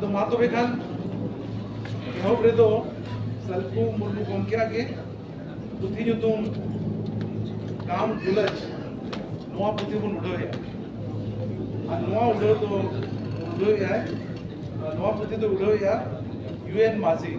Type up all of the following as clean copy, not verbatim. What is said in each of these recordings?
ᱟᱫᱚ ᱢᱟ ᱛᱚᱵᱮ ᱠᱷᱟᱱ ᱮᱦᱚᱵ ᱨᱮᱫᱚ ᱥᱟᱞᱠᱷᱩ ᱢᱩᱨᱢᱩ ᱜᱚᱢᱠᱮᱭᱟᱜ ᱜᱮ ᱯᱩᱛᱷᱤ ᱧᱩᱛᱩᱢ ᱠᱟᱢ ᱡᱩᱞᱟᱹᱪ ᱱᱚᱣᱟ ᱯᱩᱛᱷᱤ ᱵᱚᱱ ᱩᱰᱟᱹᱣᱮᱜᱼᱟ ᱟᱨ ᱱᱚᱣᱟ ᱩᱰᱟᱹᱣ ᱫᱚ उड़ाया नवा पुथी तो उड़ाया यूएन माझी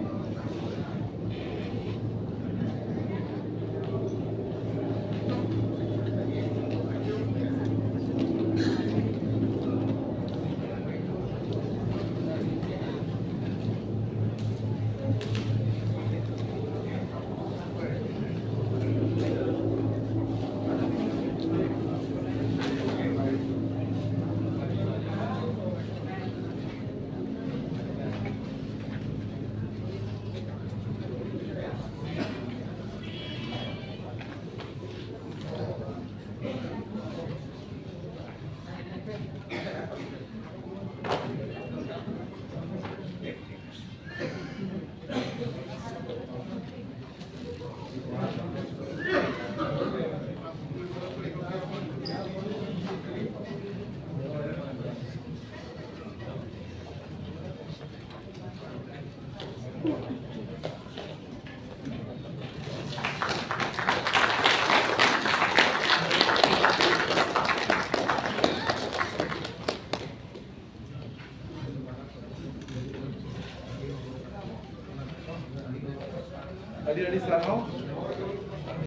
अड़ी साल